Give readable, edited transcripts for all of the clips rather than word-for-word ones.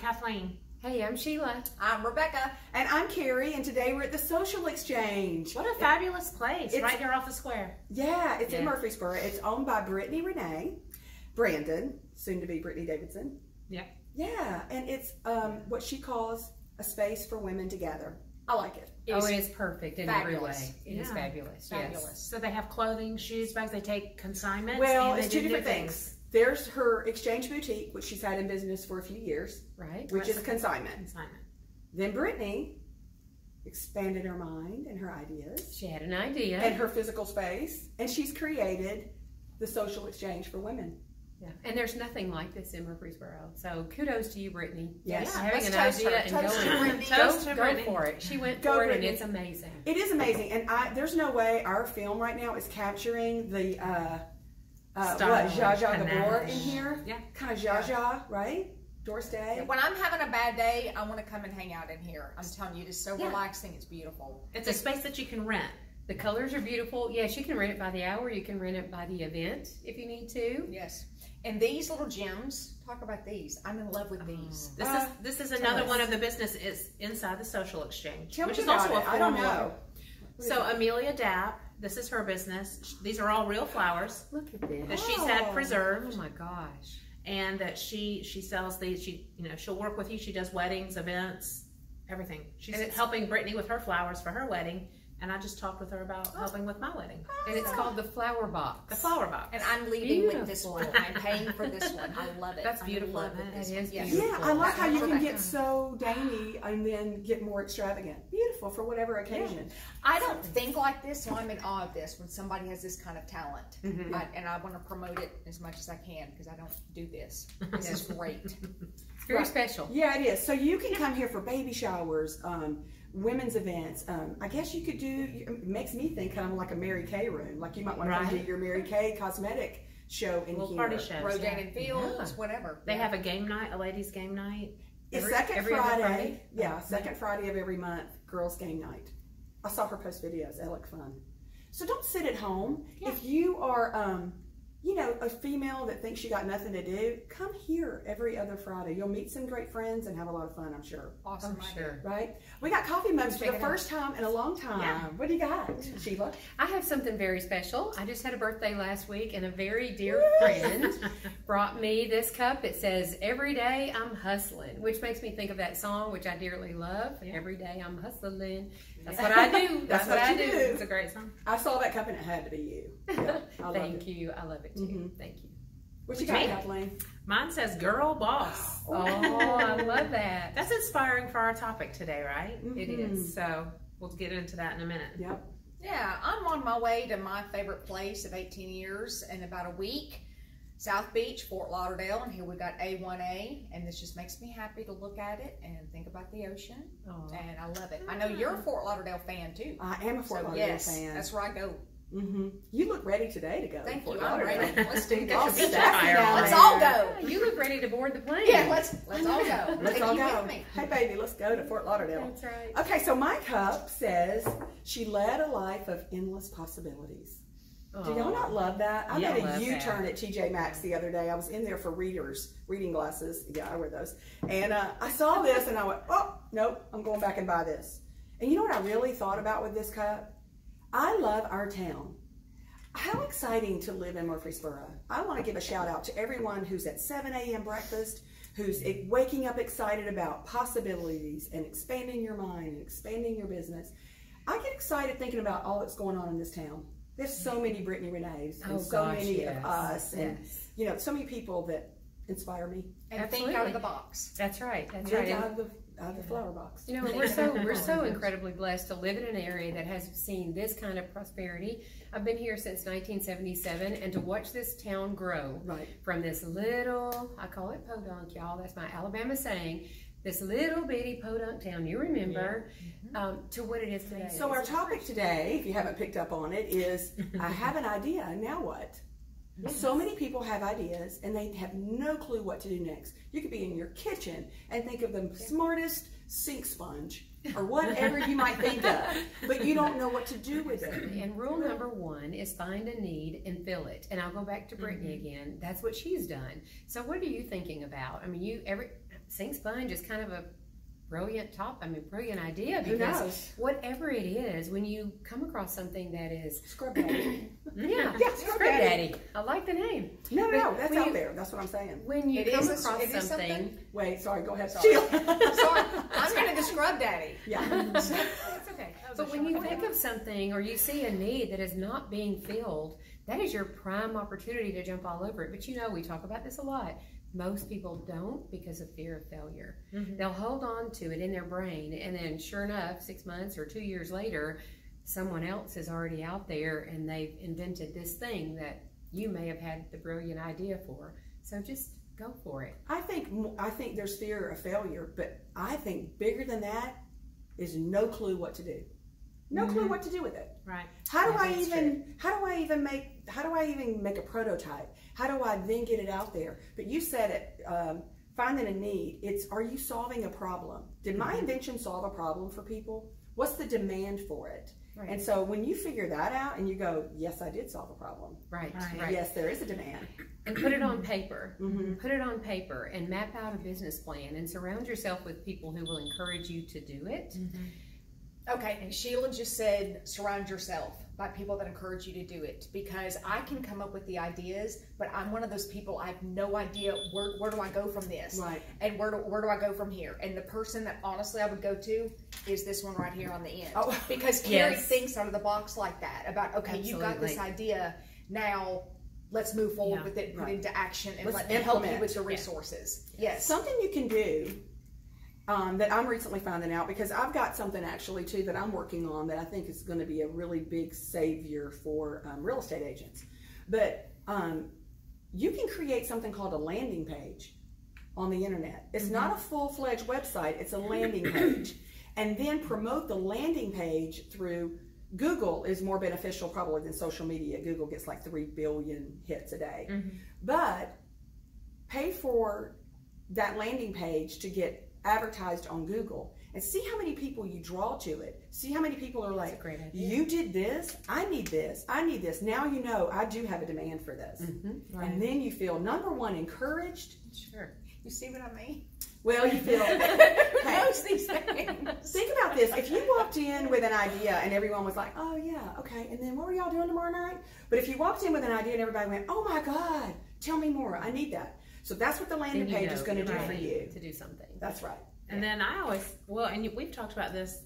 Kathleen. Hey, I'm Sheila. I'm Rebecca. And I'm Carrie, and today we're at the Social Exchange. What a fabulous place, right here off the square. Yeah, it's in Murfreesboro. It's owned by Brittany Renee, Brandon, soon to be Brittany Davidson. Yeah. Yeah, and it's what she calls a space for women to gather. I like it. It is perfect in every way. It is fabulous. Fabulous. Yes. So they have clothing, shoes, bags, they take consignments. Well, and it's two different things. There's her exchange boutique, which she's had in business for a few years. Right. Which is consignment. Consignment. Then Brittany expanded her mind and her ideas. She had an idea. And her physical space. And she's created the Social Exchange for women. Yeah. And there's nothing like this in Murfreesboro. So kudos to you, Brittany. Yes. Yeah, having an idea and go for it. She went for it, and it's amazing. It is amazing. And there's no way our film right now is capturing the Zsa Zsa Gabor in here. Yeah. Kind of Zsa Zsa, right? Doris Day. When I'm having a bad day, I want to come and hang out in here. I'm telling you, it is so relaxing. It's beautiful. It's a space that you can rent. The colors are beautiful. Yes, you can rent it by the hour. You can rent it by the event if you need to. Yes. And these little gems, talk about these. I'm in love with these. This is another one of the businesses inside the Social Exchange, Tell which me is about also it. a I don't formal. know. So Amelia Dapp, this is her business. These are all real flowers Look at this. that she's had preserved. Oh my gosh. And that she sells these. She'll work with you. She does weddings, events, everything. She's helping Brittany with her flowers for her wedding, and I just talked with her about helping with my wedding. And it's called the Flower Box. The flower box. And I'm leaving with this one. I'm paying for this one. I love it. That's beautiful. That is Yeah, beautiful. I like how you can get so dainty and then get more extravagant. Beautiful for whatever occasion. I don't think like this, so I'm in awe of this when somebody has this kind of talent. And I want to promote it as much as I can because I don't do this. This is great. It's very special. Yeah, it is. So you can come here for baby showers, women's events. I guess you could do, it makes me think kind of like a Mary Kay room. Like you might want to come to your Mary Kay cosmetic show in here. Party shows. Rodan and Fields, whatever. They have a game night, a ladies' game night. It's second Friday. Yeah, second Friday of every month, girls' game night. I saw her post videos. They look fun. So don't sit at home. Yeah. If you are, a female that thinks you got nothing to do, come here every other Friday. You'll meet some great friends and have a lot of fun, I'm sure. Awesome. I'm sure. Right? We got coffee mugs for the first time in a long time. Yeah. What do you got, Sheila? I have something very special. I just had a birthday last week, and a very dear friend brought me this cup. It says, "Every day I'm hustling," which makes me think of that song, which I dearly love. Every day I'm hustling. That's what I do. That's what I do. It's a great song. I saw that cup and it had to be you. Yeah, Thank you. I love it too. Thank you. What you got, Kathleen? Mine says "Girl Boss." Oh, I love that. That's inspiring for our topic today, right? It is. So we'll get into that in a minute. Yep. Yeah, I'm on my way to my favorite place of 18 years in about a week. South Beach, Fort Lauderdale, and here we got A1A, and this just makes me happy to look at it and think about the ocean, and I love it. I know you're a Fort Lauderdale fan too. I am a Fort Lauderdale fan. That's where I go. You look ready today to go. Thank to Fort you. I'm Lauderdale. ready. Let's do this. Let's all go. You look ready to board the plane. Yeah, let's all go. Let's all go. Hey, baby, let's go to Fort Lauderdale. That's right. Okay, so my cup says she led a life of endless possibilities. Do y'all not love that? I made a U-turn at TJ Maxx the other day. I was in there for reading glasses. Yeah, I wear those. And I saw this and I went, oh, nope, I'm going back and buy this. And you know what I really thought about with this cup? I love our town. How exciting to live in Murfreesboro. I want to give a shout out to everyone who's at 7 a.m. breakfast, who's waking up excited about possibilities and expanding your mind and expanding your business. I get excited thinking about all that's going on in this town. There's so many Brittany Renees and many of us and so many people that inspire me. And think out of the box. That's right. That's think right. out of the flower box. You know, we're so incredibly blessed to live in an area that has seen this kind of prosperity. I've been here since 1977, and to watch this town grow from this little, I call it podunk, y'all. That's my Alabama saying. This little bitty podunk town, you remember, to what it is today. So our topic today, if you haven't picked up on it, is I have an idea, now what? So many people have ideas and they have no clue what to do next. You could be in your kitchen and think of the smartest sink sponge or whatever you might think of, but you don't know what to do with it. And rule number one is find a need and fill it. And I'll go back to Brittany again. That's what she's done. So what are you thinking about? I mean, Sink sponge is kind of a brilliant idea, because whatever it is, when you come across something that is Scrub Daddy. yeah, Scrub Daddy. I like the name. No, that's out there. That's what I'm saying. When you come across something. Wait, sorry, go ahead. Sorry. Sorry. I'm going to the Scrub Daddy. Yeah. That's okay. But when you think of something or you see a need that is not being filled, that is your prime opportunity to jump all over it. But we talk about this a lot. Most people don't because of fear of failure. They'll hold on to it in their brain, and then sure enough, 6 months or 2 years later, someone else is already out there and they've invented this thing that you may have had the brilliant idea for. So just go for it. I think there's fear of failure, but I think bigger than that is no clue what to do. No clue what to do with it. Right. How do I even make a prototype? How do I then get it out there? But you said it, finding a need. Are you solving a problem? Did my invention solve a problem for people? What's the demand for it? Right. And so when you figure that out and you go, yes, I did solve a problem. Right. Yes, there is a demand. And put it on paper. Put it on paper and map out a business plan and surround yourself with people who will encourage you to do it. Okay, and Sheila just said surround yourself by people that encourage you to do it, because I can come up with the ideas, but I'm one of those people, I have no idea where do I go from this, right? And where do I go from here? And the person that honestly I would go to is this one right here on the end, because Carrie thinks out of the box like that about, okay, you've got this idea, now let's move forward with it, put it into action, and let them help you with the resources. Yes. Something you can do that I'm recently finding out, because I've got something actually too that I'm working on that I think is going to be a really big savior for real estate agents. But you can create something called a landing page on the internet. It's not a full-fledged website, it's a landing page. And then promote the landing page through Google is more beneficial probably than social media. Google gets like 3 billion hits a day. But pay for that landing page to get advertised on Google and see how many people you draw to it. See how many people are like, you did this, I need this, I need this. Now you know I do have a demand for this. And then you feel, number one, encouraged. Sure. You see what I mean? Well, you feel, who knows these things? Think about this. If you walked in with an idea and everyone was like, oh yeah, okay, and then what were y'all doing tomorrow night? But if you walked in with an idea and everybody went, oh my God, tell me more, I need that. So that's what the landing page is going to do for you. To do something. That's right. And then I always, we've talked about this,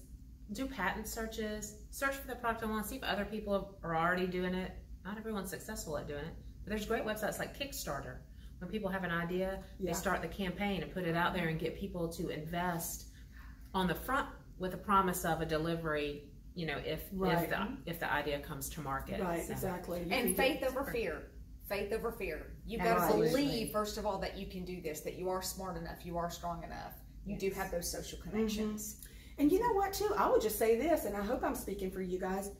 do patent searches, search for the product I want, see if other people are already doing it. Not everyone's successful at doing it, but there's great websites like Kickstarter. When people have an idea, they start the campaign and put it out there and get people to invest on the front with a promise of a delivery, if the idea comes to market. Right, exactly. And faith over fear. Faith over fear. You've got to believe, first of all, that you can do this, that you are smart enough, you are strong enough. You do have those social connections. And you know what, too? I would just say this, and I hope I'm speaking for you guys.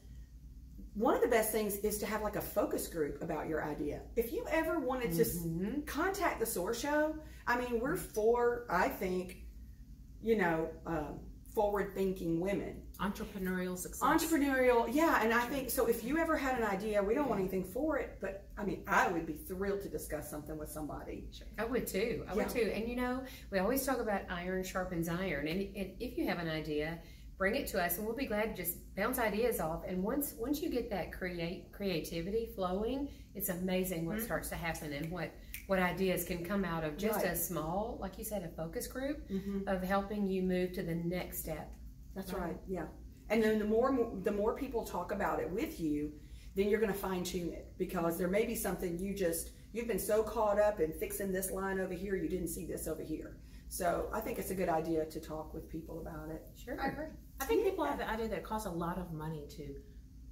One of the best things is to have like a focus group about your idea. If you ever wanted to contact the SOAR Show, I mean, we're for, I think, forward-thinking women. Entrepreneurial success. Entrepreneurial, yeah. And I think, so if you ever had an idea, we don't want anything for it, but I mean, I would be thrilled to discuss something with somebody. Sure. I would too. I would too. And we always talk about iron sharpens iron. And if you have an idea, bring it to us and we'll be glad to just bounce ideas off. And once you get that creativity flowing, it's amazing what starts to happen and what ideas can come out of just a small, like you said, a focus group of helping you move to the next step. That's right. Yeah. And then the more people talk about it with you, then you're going to fine tune it, because there may be something you've been so caught up in fixing this line over here, you didn't see this over here. So I think it's a good idea to talk with people about it. Sure. I agree. I think people have the idea that it costs a lot of money to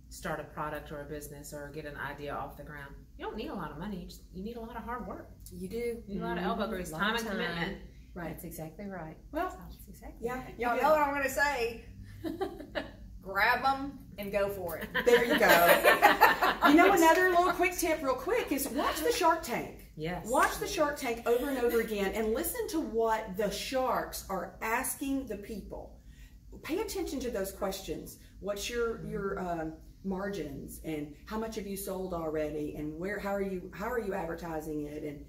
start a product or a business or get an idea off the ground. You don't need a lot of money. You need a lot of hard work. You do. You need a lot of elbow grease, time and commitment. Right. That's exactly right. Well, that's exactly right. Y'all know what I'm going to say. Grab them and go for it. There you go. Another little quick tip real quick is watch the Shark Tank. Yes. Watch the Shark Tank over and over again and listen to what the sharks are asking the people. Pay attention to those questions. What's your margins, and how much have you sold already, and how are you advertising it, and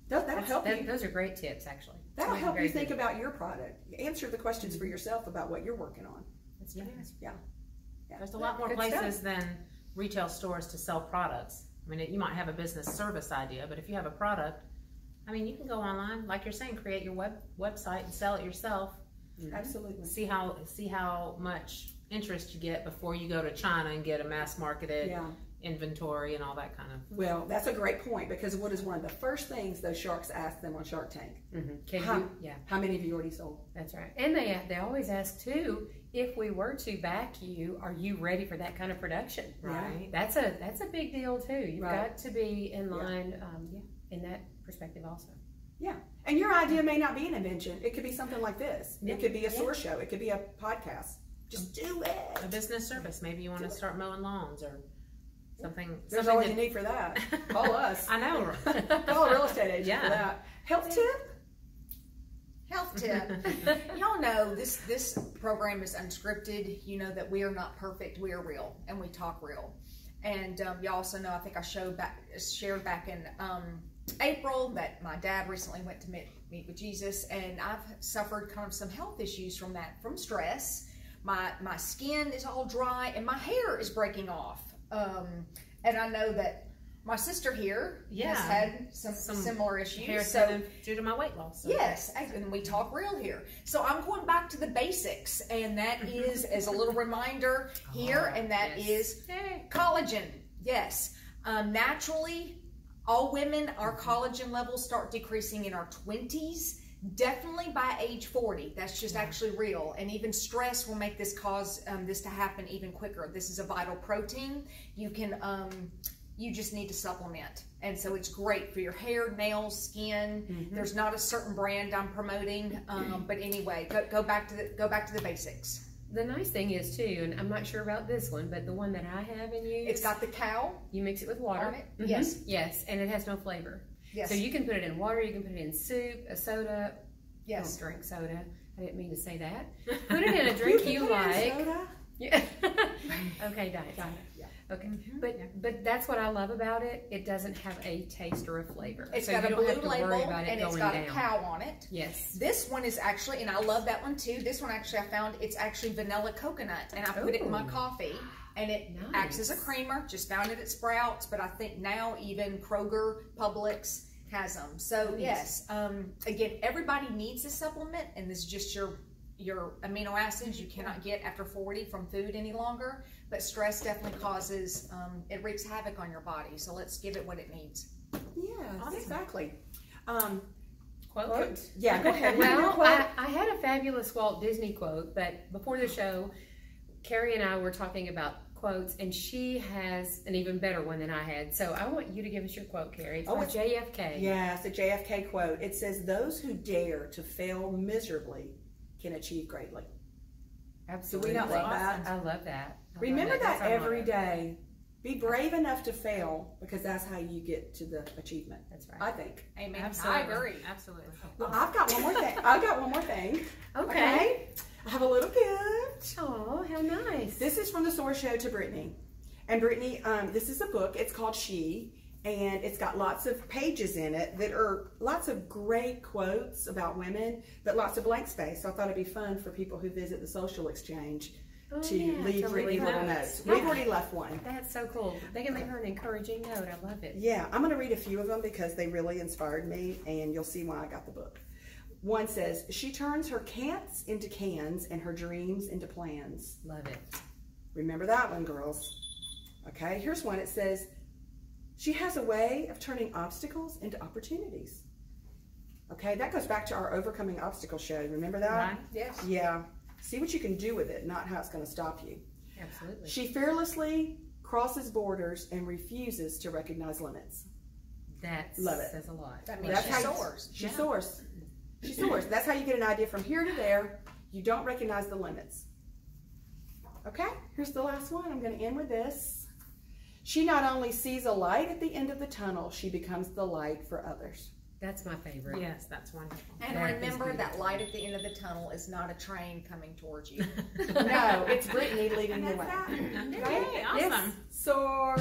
That'll help you. Those are great tips, actually. That'll help you think about your product. Answer the questions for yourself about what you're working on. That's Yeah. Yeah. There's a lot more places than retail stores to sell products. I mean, you might have a business service idea, but if you have a product, I mean, you can go online, like you're saying, create your website and sell it yourself. Absolutely. See how much interest you get before you go to China and get a mass marketed inventory and all that kind of. Well, that's a great point, because what is one of the first things those sharks ask them on Shark Tank? How many have you already sold? That's right. And they always ask too, if we were to back you, are you ready for that kind of production? Right. That's a big deal too. You've got to be in line in that perspective also. Yeah. And your idea may not be an invention. It could be something like this. It could be a SOAR show. It could be a podcast. Just do it. A business service. Maybe you want to start mowing lawns or something. There's all you need for that. Call us. I know. Call a real estate agent for that. Health tip? Health tip. Y'all know this program is unscripted. You know that we are not perfect. We are real, and we talk real. And you also know, I think I shared back in April that my dad recently went to meet with Jesus, and I've suffered kind of some health issues from that, from stress. My skin is all dry, and my hair is breaking off. And I know that my sister here has had some similar issues. Due to my weight loss. So. Yes, and we talk real here. So I'm going back to the basics, and that is, as a little reminder here, and that is collagen. Yes. Naturally, all women, our collagen levels start decreasing in our 20s. Definitely by age 40. That's just actually real. And even stress will make this cause this to happen even quicker. This is a vital protein. You can you just need to supplement, and so it's great for your hair, nails, skin. There's not a certain brand I'm promoting, but anyway, go back to the basics. The nice thing is too, and I'm not sure about this one, but the one that I have and use, it's got the cow. You mix it with water. On it. Yes. Yes, and it has no flavor. Yes. So you can put it in water, you can put it in soup, a soda. Yes. Don't drink soda. I didn't mean to say that. Put it in a drink you like. Soda? Yeah. Okay, diet soda. Okay, but that's what I love about it. It doesn't have a taste or a flavor. It's so got you a don't blue have to label, worry about it and going it's got down. a cow on it. Yes. This one is actually, and I love that one too. This one actually I found it's actually vanilla coconut, and I put it in my coffee, and it acts as a creamer. Just found it at Sprouts, but I think now even Kroger, Publix has them. So yes, again, everybody needs a supplement, and this is just your amino acids you cannot get after 40 from food any longer. But stress definitely causes, it wreaks havoc on your body. So let's give it what it needs. Yeah, exactly. Quote? Yeah, go ahead. Well, I had a fabulous Walt Disney quote, but before the show, Carrie and I were talking about quotes, and she has an even better one than I had. So I want you to give us your quote, Carrie. It's by JFK. Yeah, it's a JFK quote. It says, "Those who dare to fail miserably can achieve greatly." Absolutely. Do we not love that? I love that. Remember that every day. Be brave enough to fail, because that's how you get to the achievement. That's right. I think. Amen. Absolutely. I agree. Absolutely. Well, I've got one more thing. Okay. I have a little gift. Oh, how nice. This is from the SOAR Show to Brittany. And Brittany, this is a book. It's called She, and it's got lots of pages in it that are lots of great quotes about women, but lots of blank space. So I thought it'd be fun for people who visit the social exchange to leave Brittany little notes. We've already left one. That's so cool. They can leave her an encouraging note. I love it. Yeah, I'm going to read a few of them because they really inspired me, and you'll see why I got the book. One says, "She turns her can'ts into cans and her dreams into plans." Love it. Remember that one, girls. Okay, here's one. It says, "She has a way of turning obstacles into opportunities." Okay, that goes back to our Overcoming Obstacle show. Remember that? Right. Yes. Yeah. See what you can do with it, not how it's going to stop you. Absolutely. "She fearlessly crosses borders and refuses to recognize limits." That Love it. says a lot. That means That's she how soars. She soars. She soars. That's how you get an idea from here to there. You don't recognize the limits. Okay, here's the last one. I'm going to end with this. "She not only sees a light at the end of the tunnel, she becomes the light for others." That's my favorite. Yes, that's wonderful. And That is remember, that beautiful. light at the end of the tunnel is not a train coming towards you. No, it's Brittany leading the way. Okay, awesome. Yes. SOAR.